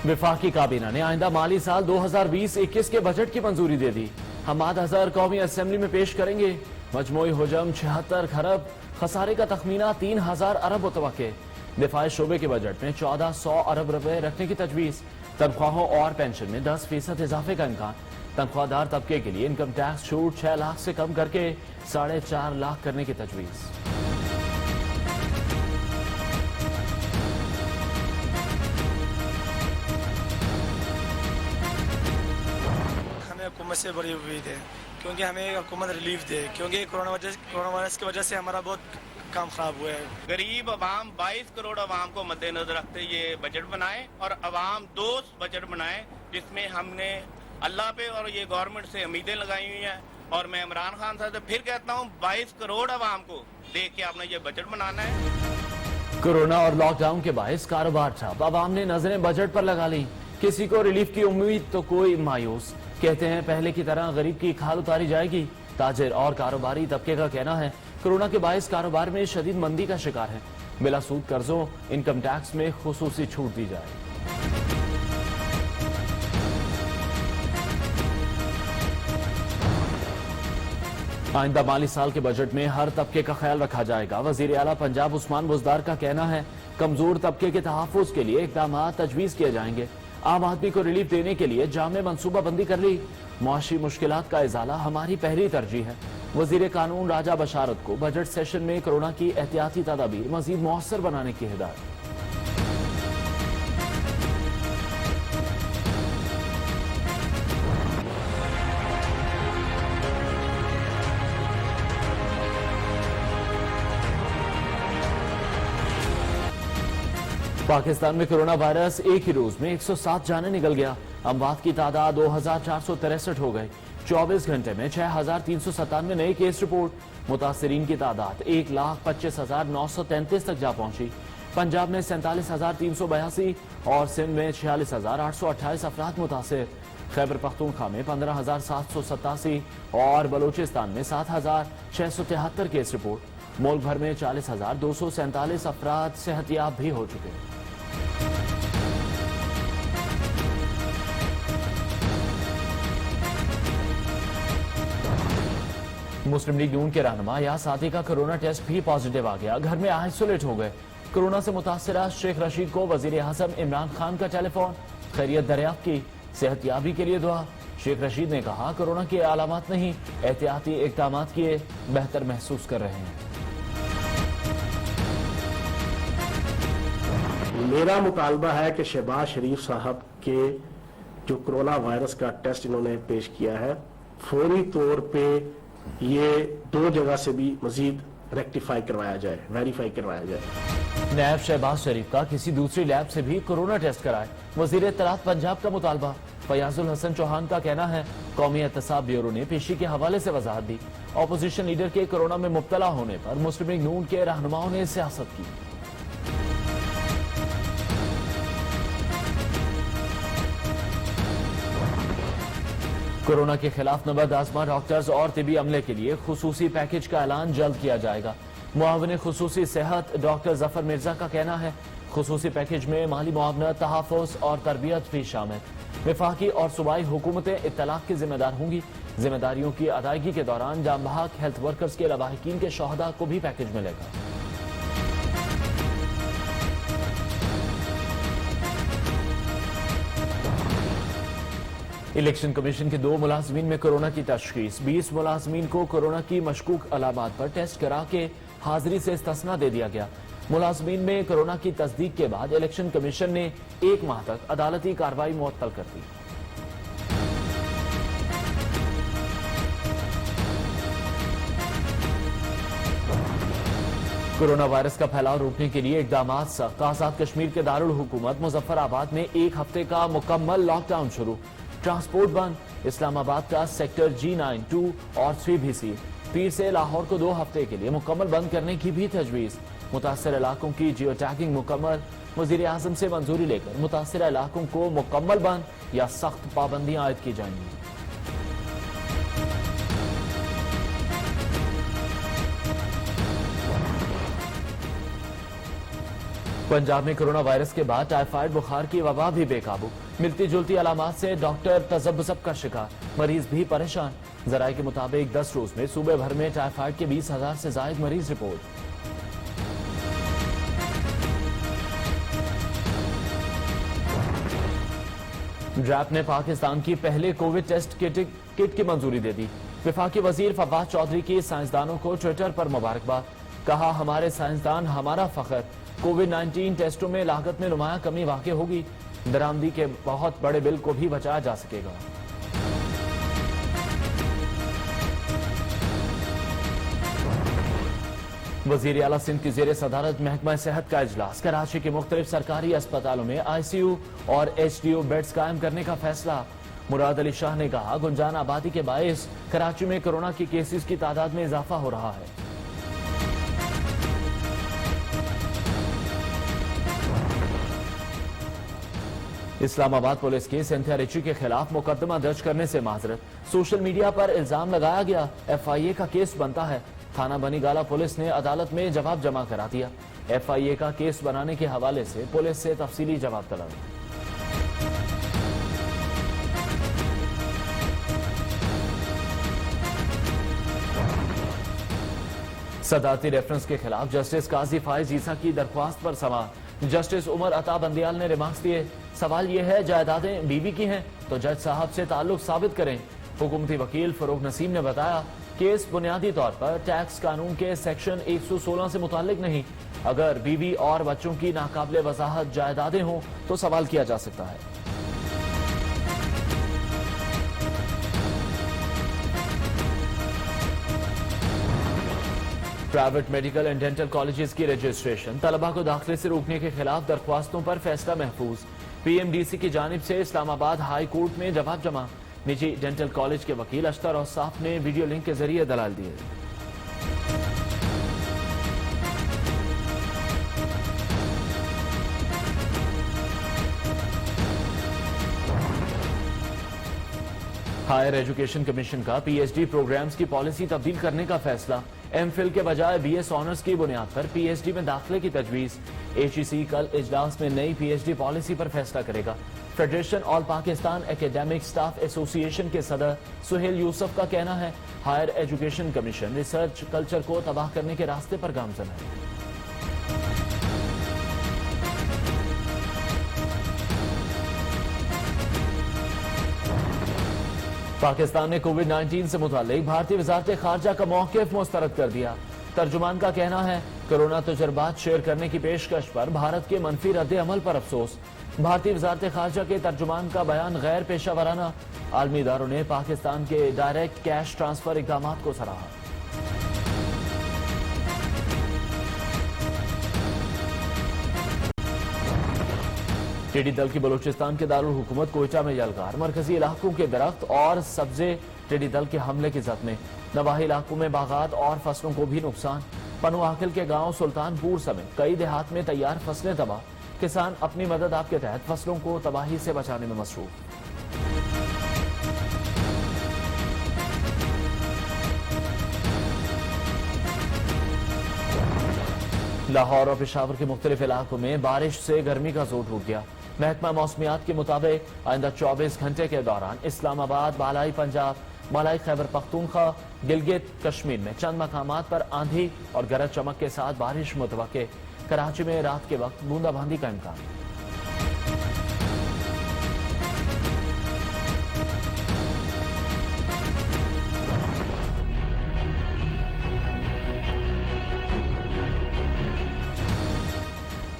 वफाकी काबीना ने आइंदा माली साल 2020-21 के बजट की मंजूरी दे दी। हमाद अजहर कौमी असेंबली में पेश करेंगे। मजमूई हुजम 76 खरब, खसारे का तखमीना 3000 अरब मुतवक्के। दिफाई शोबे के बजट में 1400 अरब रुपए रखने की तजवीज़। तनख्वाहों और पेंशन में 10% इजाफे का इम्कान। तनख्वाहदार तबके के लिए इनकम टैक्स छूट 6 लाख से कम करके 4.5 लाख करने की तजवीज़। हुकूमत से बड़ी उम्मीद है क्योंकि हमें हुकूमत रिलीफ दे, क्योंकि कोरोना वायरस की वजह से हमारा बहुत काम खराब हुआ है। गरीब अवाम 22 करोड़ अवाम को मद्देनजर रखते ये बजट बनाए और अवाम दोस्त बजट बनाए जिसमें हमने अल्लाह पे और ये गवर्नमेंट से उम्मीदें लगाई हुई हैं। और मैं इमरान खान साहब से फिर कहता हूँ 22 करोड़ अवाम को देख के आपने ये बजट बनाना है। कोरोना और लॉकडाउन के बायस कारोबार ठप, अवाम ने नजरें बजट पर लगा ली। किसी को रिलीफ की उम्मीद तो कोई मायूस। कहते हैं पहले की तरह गरीब की खाल उतारी जाएगी। ताजिर और कारोबारी तबके का कहना है कोरोना के बायस कारोबार में शदीद मंदी का शिकार है। बिला सूद कर्जों, इनकम टैक्स में खुसूसी छूट दी जाए। आइंदा माली साल के बजट में हर तबके का ख्याल रखा जाएगा। वजीर आला पंजाब उस्मान बुज़दार का कहना है कमजोर तबके के तहफ़्फ़ुज़ के लिए इक़दाम तजवीज़ किए जाएंगे। आम आदमी को रिलीफ देने के लिए जामे मनसूबा बंदी कर ली। मुआशी मुश्किलात का इज़ाला हमारी पहली तरजीह है। वजीर कानून राजा बशारत को बजट सेशन में कोरोना की एहतियाती तदाबीर मजीद मौसर बनाने की हिदायत। पाकिस्तान में कोरोना वायरस एक ही रोज में 107 जाने निकल गया। अमवात की तादाद 2463 हो गई। 24 घंटे में 6397 नए केस रिपोर्ट। मुतासरीन की तादाद 1,25,933 तक जा पहुंची। पंजाब में 47,382 और सिंध में 46,828 अफराद मुतासिर। खैबर पख्तूनख्वा में 15,787 और बलूचिस्तान में 7,673 केस रिपोर्ट। मुल्क भर में 40,247 अफराद सेहतियाब भी हो चुके हैं। मुस्लिम लीग नून के रहनुमा या साथी का कोरोना टेस्ट भी पॉजिटिव आ गया। घर में आइसोलेट हो गए। कोरोना से मुतासरा शेख रशीद को वजीर आज़म इमरान खान का टेलीफोन, खैरियत दरियाफ्त की, सेहतियाबी के लिए दुआ। शेख रशीद ने कहा कोरोना के अलामात नहीं, एहतियाती इक़दाम किए, बेहतर महसूस कर रहे हैं। मेरा मुतालबा है कि शहबाज शरीफ साहब के जो कोरोना वायरस का टेस्ट इन्होंने पेश किया है, फौरी तौर पे ये 2 जगह से भी मजीद रेक्टिफाई करवाया जाए, वेरीफाई करवाया जाए। नायब शहबाज शरीफ का किसी दूसरी लैब से भी कोरोना टेस्ट कराए, वजीर इत्तलात पंजाब का मुतालबा। फयाजुल हसन चौहान का कहना है कौमी एहतसाब ब्यूरो ने पेशी के हवाले से वजाहत दी। अपोजिशन लीडर के कोरोना में मुब्तला होने पर मुस्लिम लीग नून के रहनुमाओं ने सियासत की। कोरोना के खिलाफ नबर्द आजमा डॉक्टर्स और तिबी अमले के लिए खुसूसी पैकेज का ऐलान जल्द किया जाएगा। मुआविन खुसूसी सेहत डॉक्टर जफर मिर्जा का कहना है खुसूसी पैकेज में माली मुआवनत, तहफ़्फ़ुज़ और तरबियत भी शामिल। वफाकी और सूबाई हुकूमतें इत्तलाक़ की जिम्मेदार होंगी। जिम्मेदारियों की अदायगी के दौरान जाम बहक हेल्थ वर्कर्स के लवाहिकीन के शोहदा को भी पैकेज मिलेगा। इलेक्शन कमीशन के 2 मुलाजमीन में कोरोना की तशखीस। 20 मुलाजमीन को कोरोना की मशकूक अलामात पर टेस्ट करा के हाजिरी से इस्तिस्ना दे दिया गया। मुलाजमीन में कोरोना की तस्दीक के बाद इलेक्शन कमीशन ने 1 माह तक अदालती कार्रवाई मुअत्तल कर दी। कोरोना वायरस का फैलाव रोकने के लिए इकदाम सख्त। आजाद कश्मीर के दारुल हुकूमत मुजफ्फराबाद में 1 हफ्ते का मुकम्मल लॉकडाउन शुरू। ट्रांसपोर्ट बंद। इस्लामाबाद का सेक्टर G9, 2 और 3 भी सील। पीर से लाहौर को 2 हफ्ते के लिए मुकम्मल बंद करने की भी तजवीज़। मुतासर इलाकों की जियो टैगिंग मुकम्मल। वजीर आज़म से मंजूरी लेकर मुतासर इलाकों को मुकम्मल बंद या सख्त पाबंदियां आयद की जाएंगी। पंजाब में कोरोना वायरस के बाद टाइफाइड बुखार की वबा भी बेकाबू। मिलती जुलती अलामात से डॉक्टर तजब्बुज़ का शिकार, मरीज भी परेशान। जराये के मुताबिक 10 रोज में सूबे भर में टाइफाइड के 20,000 से जायद मरीज रिपोर्ट। ड्रैप ने पाकिस्तान की पहले कोविड टेस्ट किट की मंजूरी दे दी। वफाकी वजीर फवाद चौधरी की साइंसदानों को ट्विटर पर मुबारकबाद। कहा, हमारे साइंसदान हमारा फख्र। कोविड-19 टेस्टों में लागत में नुमायां कमी वाक़ई होगी। दरामदी के बहुत बड़े बिल को भी बचाया जा सकेगा। वजीर आला सिंध की जेर सदारत महकमा सेहत का इजलास। कराची के मुख्तलिफ सरकारी अस्पतालों में ICU और HDO बेड्स कायम करने का फैसला। मुराद अली शाह ने कहा, गुंजान आबादी के बायस कराची में कोरोना की केसेस की तादाद में इजाफा हो रहा है। इस्लामाबाद पुलिस की सिंथिया रिची के खिलाफ मुकदमा दर्ज करने से माजरत। सोशल मीडिया पर इल्जाम लगाया गया, FIA का केस बनता है। थाना बनी गाला पुलिस ने अदालत में जवाब जमा करा दिया। FIA का केस बनाने के हवाले से पुलिस से तफसीली जवाब तलब। सदारती रेफरेंस के खिलाफ जस्टिस काजी फाइज ईसा की दरख्वास्त पर सवाल। जस्टिस उमर अता बंदियाल ने रिमार्क्स दिए। सवाल यह है, जायदादें बीवी की हैं तो जज साहब से ताल्लुक साबित करें। हुकूमती वकील फरोग नसीम ने बताया, केस बुनियादी तौर पर टैक्स कानून के सेक्शन 116 से मुताल्लिक नहीं। अगर बीवी और बच्चों की नाकाबिले वजाहत जायदादें हों तो सवाल किया जा सकता है। Private medical and dental colleges की रजिस्ट्रेशन, तलबा को दाखिले से रोकने के खिलाफ दरख्वास्तों पर फैसला महफूज। PMDC की जानिब से इस्लामाबाद हाई कोर्ट में जवाब जमा। निजी डेंटल कॉलेज के वकील अख्तर औसाफ ने वीडियो लिंक के जरिए दलाल दिए। हायर एजुकेशन कमीशन का PhD प्रोग्राम्स की पॉलिसी तब्दील करने का फैसला। MPhil के बजाय BS ऑनर्स की बुनियाद पर PhD में दाखिले की तजवीज। HEC कल इजलास में नई PhD पॉलिसी पर फैसला करेगा। Federation all Pakistan academic staff association के सदर सुहेल यूसुफ का कहना है, higher education commission research culture को तबाह करने के रास्ते पर गामजन है। पाकिस्तान ने कोविड-19 से मुतालिक भारतीय वजारत खारजा का मौक़िफ़ मुस्तरद कर दिया। तर्जुमान का कहना है, कोरोना तजुर्बात शेयर करने की पेशकश पर भारत के मनफी रद्द अमल पर अफसोस। भारतीय वजारत खारजा के तर्जुमान का बयान गैर पेशा वराना। आलमी इदारों ने पाकिस्तान के डायरेक्ट कैश ट्रांसफर इक़दामात को सराहा। टिड्डी दल की बलूचिस्तान के दारुल हुकूमत कोयटा में यलगार। मरकजी इलाकों के दरख्त और सब्जे टिड्डी दल के हमले की जद में। नवाही इलाकों में बागात और फसलों को भी नुकसान। पनु आकिल के गांव सुल्तानपुर समेत कई देहात में तैयार फसलें तबाह। किसान अपनी मदद आपके तहत फसलों को तबाही से बचाने में मसरूफ। लाहौर और पेशावर के मुख्तलिफ इलाकों में बारिश से गर्मी का जोर टूट गया। महकमा मौसमियात के मुताबिक आइंदा 24 घंटे के दौरान इस्लामाबाद, बालाई पंजाब, बालाई खैबर पख्तूनख्वा, गिलगित कश्मीर में चंद मकामात पर आंधी और गरज चमक के साथ बारिश मुतवक्के। कराची में रात के वक्त बूंदाबांदी का इम्कान।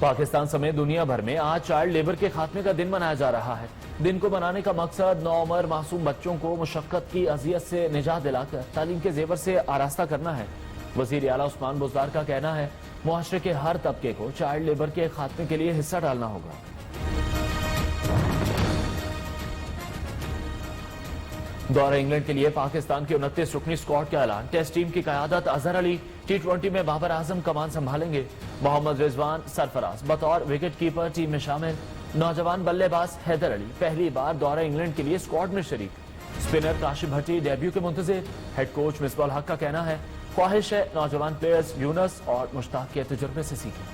पाकिस्तान समेत दुनिया भर में आज चाइल्ड लेबर के खात्मे का दिन मनाया जा रहा है। दिन को मनाने का मकसद नौउम्र मासूम बच्चों को मुशक्कत की अजियत से निजात दिलाकर तालीम के जेवर से आरास्ता करना है। वजीर आला उस्मान बुज़दार का कहना है, मुआशरे के हर तबके को चाइल्ड लेबर के खात्मे के लिए हिस्सा डालना होगा। दौरा इंग्लैंड के लिए पाकिस्तान के 29 रुकनी स्क्वाड का ऐलान। टेस्ट टीम की क़यादत अजहर अली, T20 में बाबर आजम कमान संभालेंगे। मोहम्मद रिजवान सरफराज बतौर विकेट कीपर टीम में शामिल। नौजवान बल्लेबाज हैदर अली पहली बार दौरा इंग्लैंड के लिए स्क्वाड में शरीक। स्पिनर काशिफ भट्टी डेब्यू के मुंतज़िर। हेड कोच मिसबाह उल हक का कहना है, ख्वाहिश है नौजवान प्लेयर्स यूनस और मुश्ताक के तजुर्बे से सीखें।